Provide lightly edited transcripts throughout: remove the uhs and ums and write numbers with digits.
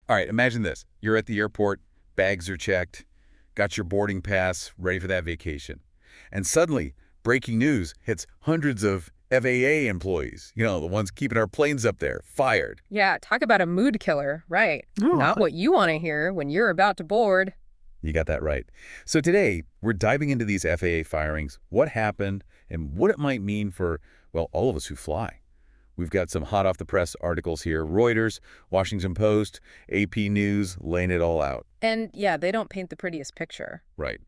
All right, imagine this. You're at the airport, bags are checked, got your boarding pass, ready for that vacation. And suddenly, breaking news hits hundreds of FAA employees, the ones keeping our planes up there, fired. Yeah, talk about a mood killer, right? Oh, Not what you want to hear when you're about to board. You got that right. So today, we're diving into these FAA firings, what happened, and what it might mean for, well, all of us who fly. We've got some hot-off-the-press articles here. Reuters, Washington Post, AP News, laying it all out. And yeah, they don't paint the prettiest picture. Right.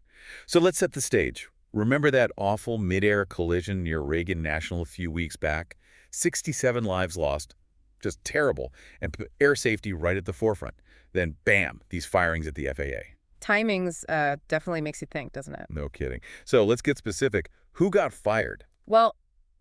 So let's set the stage. Remember that awful mid-air collision near Reagan National a few weeks back? 67 lives lost. Just terrible. And put air safety right at the forefront. Then, bam, these firings at the FAA. Timings definitely makes you think, doesn't it? No kidding. So let's get specific. Who got fired? Well,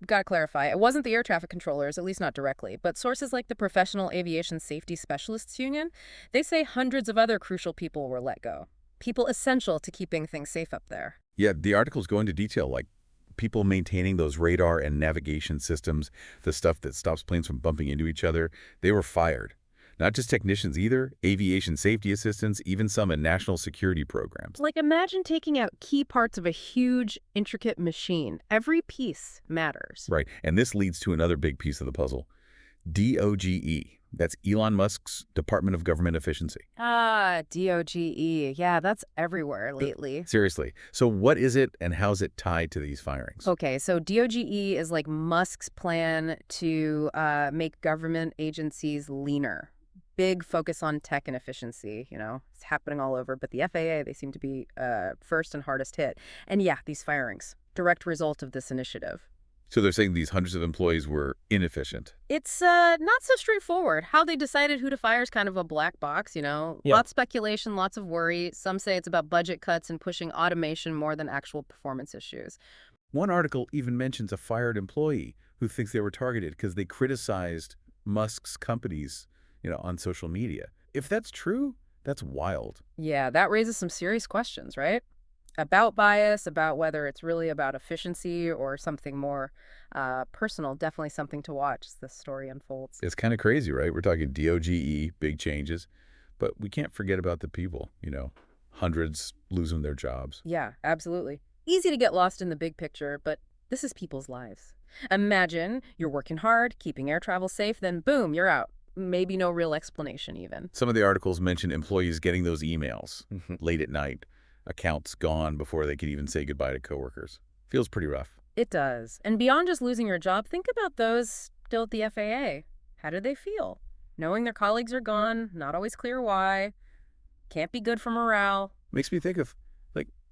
gotta clarify, it wasn't the air traffic controllers, at least not directly, but sources like the Professional Aviation Safety Specialists Union, they say hundreds of other crucial people were let go. People essential to keeping things safe up there. Yeah, the articles go into detail, like people maintaining those radar and navigation systems, the stuff that stops planes from bumping into each other. They were fired. Not just technicians either, aviation safety assistants, even some in national security programs. like imagine taking out key parts of a huge, intricate machine. Every piece matters. Right, and this leads to another big piece of the puzzle. DOGE. That's Elon Musk's Department of Government Efficiency. Ah, DOGE. Yeah, that's everywhere lately. Seriously. So what is it and how's it tied to these firings? Okay, so DOGE is like Musk's plan to make government agencies leaner. Big focus on tech and efficiency, it's happening all over. But the FAA, they seem to be first and hardest hit. And yeah, these firings, direct result of this initiative. So they're saying these hundreds of employees were inefficient. It's not so straightforward. How they decided who to fire is kind of a black box, Yeah. Lots of speculation, lots of worry. Some say it's about budget cuts and pushing automation more than actual performance issues. One article even mentions a fired employee who thinks they were targeted because they criticized Musk's companies, on social media. If that's true, that's wild. Yeah, that raises some serious questions, right? About bias, about whether it's really about efficiency or something more personal. Definitely something to watch as this story unfolds. It's kind of crazy, right? We're talking DOGE, big changes, but we can't forget about the people, hundreds losing their jobs. Yeah, absolutely. Easy to get lost in the big picture, but this is people's lives. Imagine you're working hard, keeping air travel safe, then boom, you're out. Maybe no real explanation even. Some of the articles mention employees getting those emails late at night, accounts gone before they could even say goodbye to coworkers. Feels pretty rough. It does. And beyond just losing your job, think about those still at the FAA. How do they feel? Knowing their colleagues are gone, not always clear why. Can't be good for morale. Makes me think of,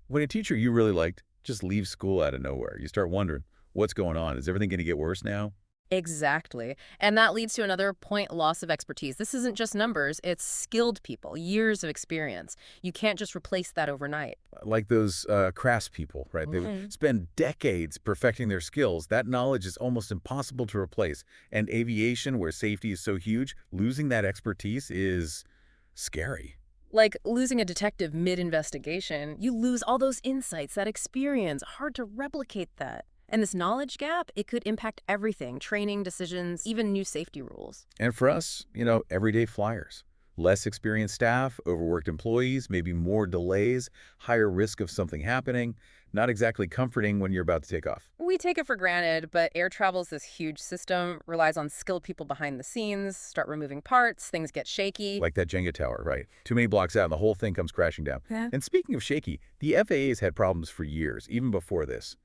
when a teacher you really liked just leaves school out of nowhere. You start wondering, what's going on? Is everything going to get worse now? Exactly. And that leads to another point, loss of expertise. This isn't just numbers, it's skilled people, years of experience. You can't just replace that overnight. Like those crafts people, right? They spend decades perfecting their skills. That knowledge is almost impossible to replace. And aviation, where safety is so huge, losing that expertise is scary. Like losing a detective mid-investigation, you lose all those insights, that experience. Hard to replicate that. And this knowledge gap, it could impact everything, training, decisions, even new safety rules. And for us, everyday flyers. Less experienced staff, overworked employees, maybe more delays, higher risk of something happening. Not exactly comforting when you're about to take off. We take it for granted, but air travel is this huge system, relies on skilled people behind the scenes, start removing parts, things get shaky. Like that Jenga tower, right? Too many blocks out and the whole thing comes crashing down. Yeah. And speaking of shaky, the FAA's had problems for years, even before this.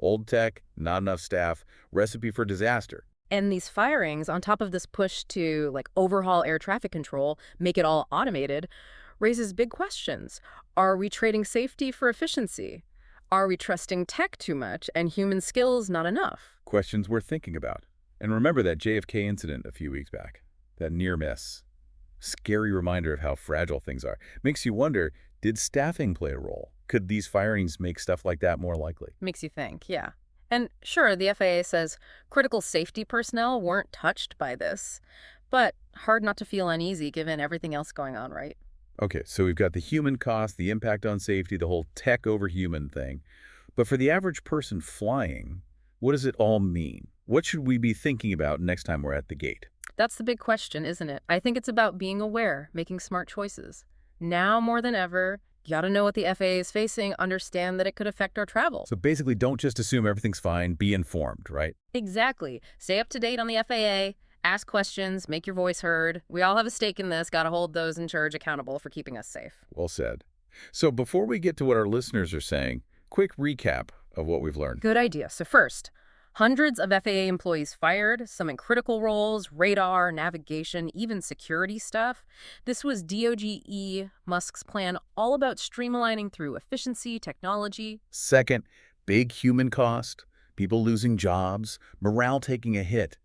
Old tech, not enough staff, recipe for disaster. And these firings, on top of this push to overhaul air traffic control, make it all automated, raises big questions. Are we trading safety for efficiency? Are we trusting tech too much and human skills not enough? Questions worth thinking about. And remember that JFK incident a few weeks back, that near miss. Scary reminder of how fragile things are. Makes you wonder, did staffing play a role? Could these firings make stuff like that more likely? Makes you think, yeah. And sure, the FAA says critical safety personnel weren't touched by this, but hard not to feel uneasy given everything else going on, right? Okay, so we've got the human cost, the impact on safety, the whole tech over human thing. But for the average person flying, what does it all mean? What should we be thinking about next time we're at the gate? That's the big question, isn't it? I think it's about being aware, making smart choices. Now more than ever, you gotta know what the FAA is facing, understand that it could affect our travel. So basically, don't just assume everything's fine, be informed, right? Exactly. Stay up to date on the FAA, ask questions, make your voice heard. We all have a stake in this, gotta hold those in charge accountable for keeping us safe. Well said. So before we get to what our listeners are saying, quick recap of what we've learned. Good idea. So first, hundreds of FAA employees fired, some in critical roles, radar, navigation, even security stuff. This was DOGE Musk's plan all about streamlining through efficiency, technology. Second, big human cost, people losing jobs, morale taking a hit,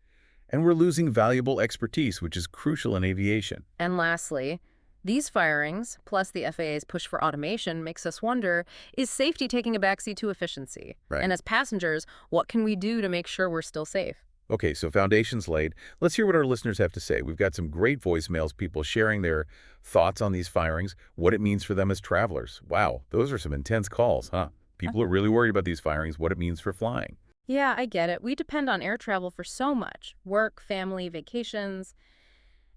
and we're losing valuable expertise, which is crucial in aviation. And lastly, these firings, plus the FAA's push for automation, makes us wonder, is safety taking a backseat to efficiency? Right. And as passengers, what can we do to make sure we're still safe? Okay, so foundation's laid. Let's hear what our listeners have to say. We've got some great voicemails, people sharing their thoughts on these firings, what it means for them as travelers. Wow, those are some intense calls, huh? People are really worried about these firings, what it means for flying. Yeah, I get it. We depend on air travel for so much. Work, family, vacations.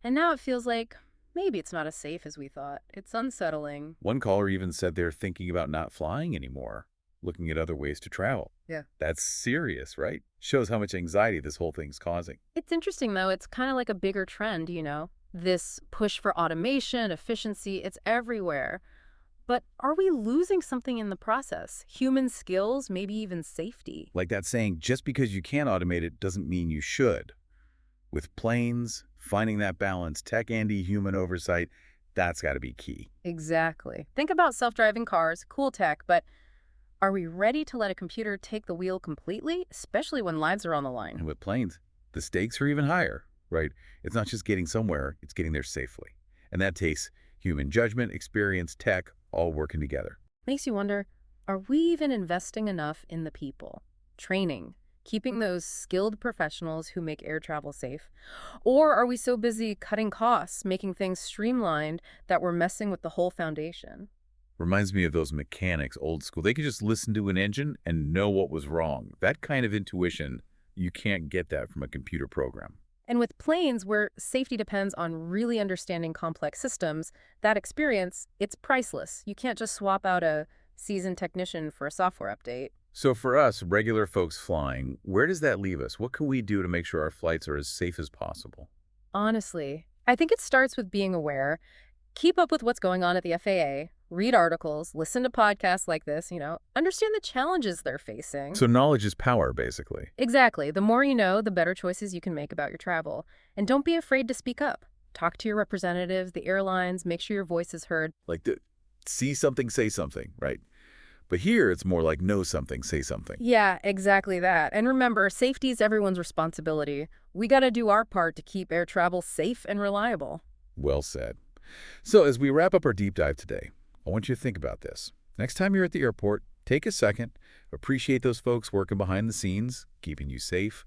And now it feels like maybe it's not as safe as we thought. It's unsettling. One caller even said they're thinking about not flying anymore, looking at other ways to travel. Yeah. That's serious, right? Shows how much anxiety this whole thing's causing. It's interesting, though. It's kind of like a bigger trend, you know? This push for automation, efficiency, it's everywhere. But are we losing something in the process? Human skills, maybe even safety? Like that saying, just because you can automate it doesn't mean you should. With planes, finding that balance, tech and human oversight, that's got to be key. Exactly. Think about self-driving cars, cool tech, but are we ready to let a computer take the wheel completely, especially when lives are on the line? And with planes, the stakes are even higher, right? It's not just getting somewhere, it's getting there safely. And that takes human judgment, experience, tech, all working together. Makes you wonder, are we even investing enough in the people? Training, keeping those skilled professionals who make air travel safe? Or are we so busy cutting costs, making things streamlined, that we're messing with the whole foundation? Reminds me of those mechanics, old school. They could just listen to an engine and know what was wrong. That kind of intuition, you can't get that from a computer program. And with planes, where safety depends on really understanding complex systems, that experience, it's priceless. You can't just swap out a seasoned technician for a software update. So for us, regular folks flying, where does that leave us? What can we do to make sure our flights are as safe as possible? Honestly, I think it starts with being aware. Keep up with what's going on at the FAA, read articles, listen to podcasts like this, understand the challenges they're facing. So knowledge is power, basically. Exactly. The more you know, the better choices you can make about your travel. And don't be afraid to speak up. Talk to your representatives, the airlines, make sure your voice is heard. Like, see something, say something, right? But here, it's more like know something, say something. Yeah, exactly that. And remember, safety is everyone's responsibility. We got to do our part to keep air travel safe and reliable. Well said. So as we wrap up our deep dive today, I want you to think about this. Next time you're at the airport, take a second, appreciate those folks working behind the scenes, keeping you safe.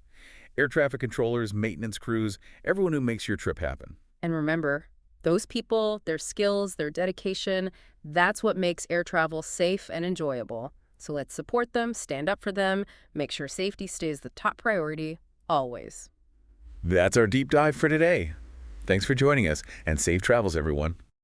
Air traffic controllers, maintenance crews, everyone who makes your trip happen. And remember, those people, their skills, their dedication, that's what makes air travel safe and enjoyable. So let's support them, stand up for them, make sure safety stays the top priority, always. That's our deep dive for today. Thanks for joining us, and safe travels, everyone.